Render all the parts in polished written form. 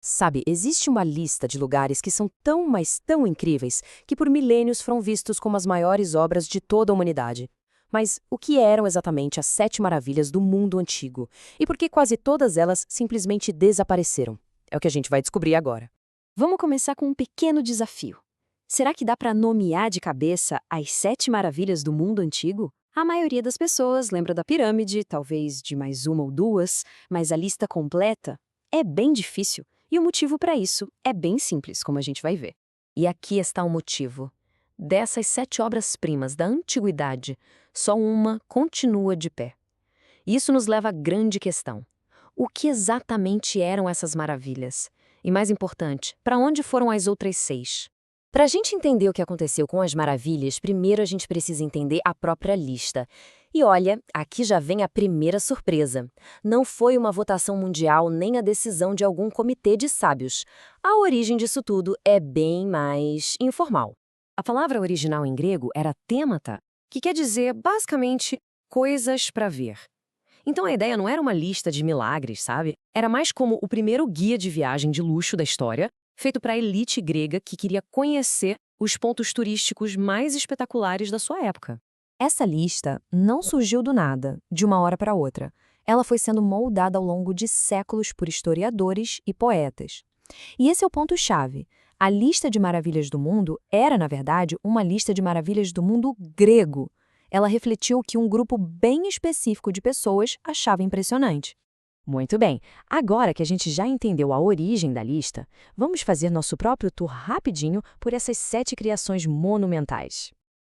Sabe, existe uma lista de lugares que são tão, mas tão incríveis que por milênios foram vistos como as maiores obras de toda a humanidade. Mas o que eram exatamente as 7 maravilhas do mundo antigo? E por que quase todas elas simplesmente desapareceram? É o que a gente vai descobrir agora. Vamos começar com um pequeno desafio. Será que dá para nomear de cabeça as 7 maravilhas do mundo antigo? A maioria das pessoas lembra da pirâmide, talvez de mais uma ou duas, mas a lista completa é bem difícil. E o motivo para isso é bem simples, como a gente vai ver. E aqui está o motivo. Dessas 7 obras-primas da antiguidade, só uma continua de pé. Isso nos leva à grande questão. O que exatamente eram essas maravilhas? E mais importante, para onde foram as outras 6? Para a gente entender o que aconteceu com as maravilhas, primeiro a gente precisa entender a própria lista. E olha, aqui já vem a primeira surpresa. Não foi uma votação mundial nem a decisão de algum comitê de sábios. A origem disso tudo é bem mais informal. A palavra original em grego era themata, que quer dizer, basicamente, coisas para ver. Então a ideia não era uma lista de milagres, sabe? Era mais como o primeiro guia de viagem de luxo da história, feito para a elite grega que queria conhecer os pontos turísticos mais espetaculares da sua época. Essa lista não surgiu do nada, de uma hora para outra. Ela foi sendo moldada ao longo de séculos por historiadores e poetas. E esse é o ponto-chave. A lista de maravilhas do mundo era, na verdade, uma lista de maravilhas do mundo grego. Ela refletiu o que um grupo bem específico de pessoas achava impressionante. Muito bem, agora que a gente já entendeu a origem da lista, vamos fazer nosso próprio tour rapidinho por essas 7 criações monumentais.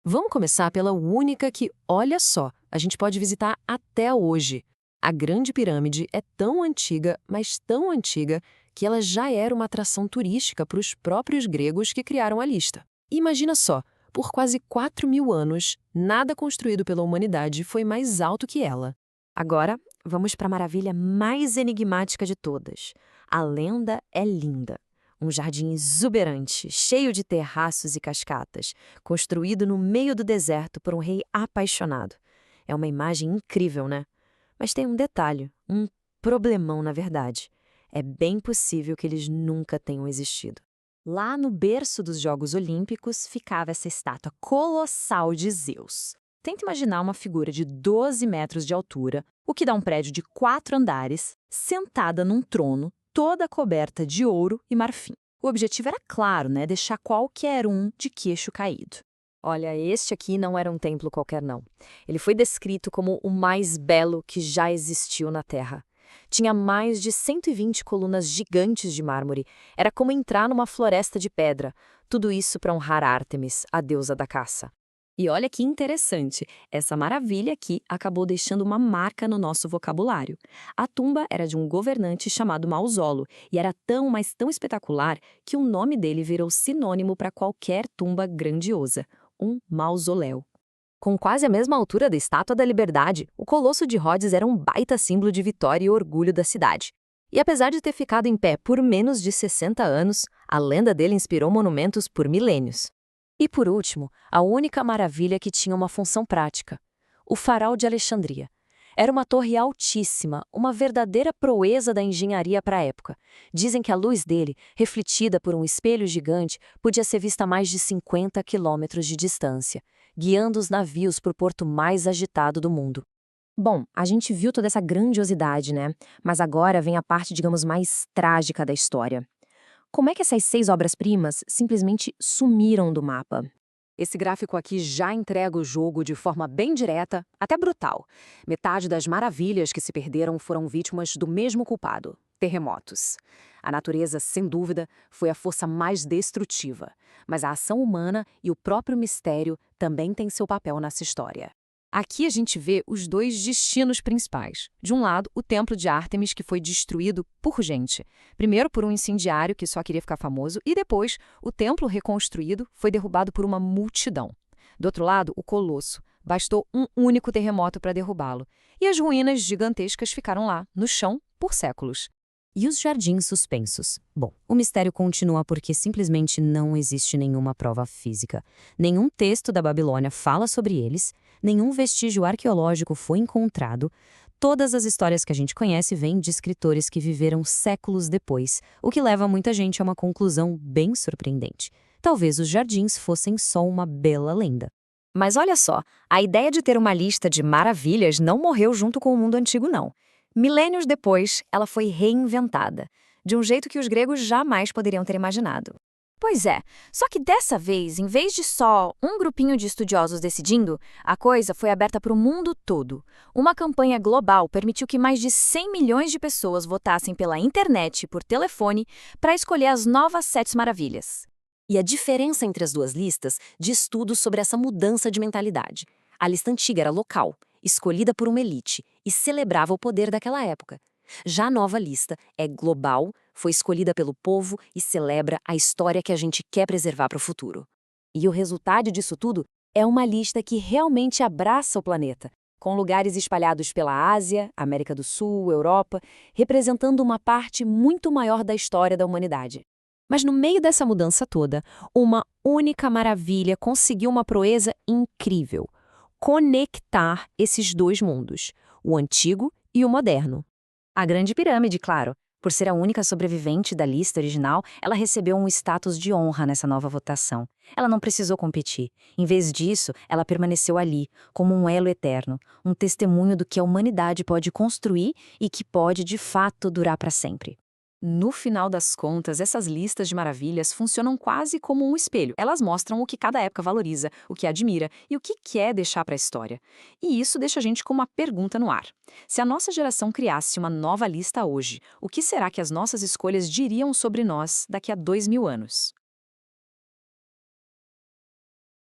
Vamos começar pela única que, olha só, a gente pode visitar até hoje. A Grande Pirâmide é tão antiga, mas tão antiga, que ela já era uma atração turística para os próprios gregos que criaram a lista. Imagina só, por quase 4.000 anos, nada construído pela humanidade foi mais alto que ela. Agora, vamos para a maravilha mais enigmática de todas. A lenda é linda. Um jardim exuberante, cheio de terraços e cascatas, construído no meio do deserto por um rei apaixonado. É uma imagem incrível, né? Mas tem um detalhe, um problemão na verdade. É bem possível que eles nunca tenham existido. Lá no berço dos Jogos Olímpicos ficava essa estátua colossal de Zeus. Tenta imaginar uma figura de 12 metros de altura, o que dá um prédio de 4 andares, sentada num trono, toda coberta de ouro e marfim. O objetivo era claro, né? Deixar qualquer um de queixo caído. Olha, este aqui não era um templo qualquer, não. Ele foi descrito como o mais belo que já existiu na Terra. Tinha mais de 120 colunas gigantes de mármore. Era como entrar numa floresta de pedra. Tudo isso para honrar Ártemis, a deusa da caça. E olha que interessante, essa maravilha aqui acabou deixando uma marca no nosso vocabulário. A tumba era de um governante chamado Mausolo e era tão, mas tão espetacular que o nome dele virou sinônimo para qualquer tumba grandiosa, um mausoléu. Com quase a mesma altura da Estátua da Liberdade, o Colosso de Rhodes era um baita símbolo de vitória e orgulho da cidade. E apesar de ter ficado em pé por menos de 60 anos, a lenda dele inspirou monumentos por milênios. E por último, a única maravilha que tinha uma função prática: o Farol de Alexandria. Era uma torre altíssima, uma verdadeira proeza da engenharia para a época. Dizem que a luz dele, refletida por um espelho gigante, podia ser vista a mais de 50 quilômetros de distância, guiando os navios para o porto mais agitado do mundo. Bom, a gente viu toda essa grandiosidade, né? Mas agora vem a parte, digamos, mais trágica da história. Como é que essas 6 obras-primas simplesmente sumiram do mapa? Esse gráfico aqui já entrega o jogo de forma bem direta, até brutal. Metade das maravilhas que se perderam foram vítimas do mesmo culpado: terremotos. A natureza, sem dúvida, foi a força mais destrutiva, mas a ação humana e o próprio mistério também têm seu papel nessa história. Aqui a gente vê os 2 destinos principais. De um lado, o templo de Ártemis, que foi destruído por gente. Primeiro por um incendiário que só queria ficar famoso, e depois, o templo reconstruído foi derrubado por uma multidão. Do outro lado, o Colosso. Bastou um único terremoto para derrubá-lo. E as ruínas gigantescas ficaram lá, no chão, por séculos. E os jardins suspensos? Bom, o mistério continua porque simplesmente não existe nenhuma prova física. Nenhum texto da Babilônia fala sobre eles, nenhum vestígio arqueológico foi encontrado. Todas as histórias que a gente conhece vêm de escritores que viveram séculos depois, o que leva muita gente a uma conclusão bem surpreendente. Talvez os jardins fossem só uma bela lenda. Mas olha só, a ideia de ter uma lista de maravilhas não morreu junto com o mundo antigo, não. Milênios depois, ela foi reinventada, de um jeito que os gregos jamais poderiam ter imaginado. Pois é, só que dessa vez, em vez de só um grupinho de estudiosos decidindo, a coisa foi aberta para o mundo todo. Uma campanha global permitiu que mais de 100 milhões de pessoas votassem pela internet e por telefone para escolher as novas 7 maravilhas. E a diferença entre as duas listas diz tudo sobre essa mudança de mentalidade. A lista antiga era local, escolhida por uma elite, e celebrava o poder daquela época. Já a nova lista é global, foi escolhida pelo povo e celebra a história que a gente quer preservar para o futuro. E o resultado disso tudo é uma lista que realmente abraça o planeta, com lugares espalhados pela Ásia, América do Sul, Europa, representando uma parte muito maior da história da humanidade. Mas no meio dessa mudança toda, uma única maravilha conseguiu uma proeza incrível: conectar esses dois mundos, o antigo e o moderno. A Grande Pirâmide, claro. Por ser a única sobrevivente da lista original, ela recebeu um status de honra nessa nova votação. Ela não precisou competir. Em vez disso, ela permaneceu ali, como um elo eterno, um testemunho do que a humanidade pode construir e que pode, de fato, durar para sempre. No final das contas, essas listas de maravilhas funcionam quase como um espelho. Elas mostram o que cada época valoriza, o que admira e o que quer deixar para a história. E isso deixa a gente com uma pergunta no ar. Se a nossa geração criasse uma nova lista hoje, o que será que as nossas escolhas diriam sobre nós daqui a 2000 anos?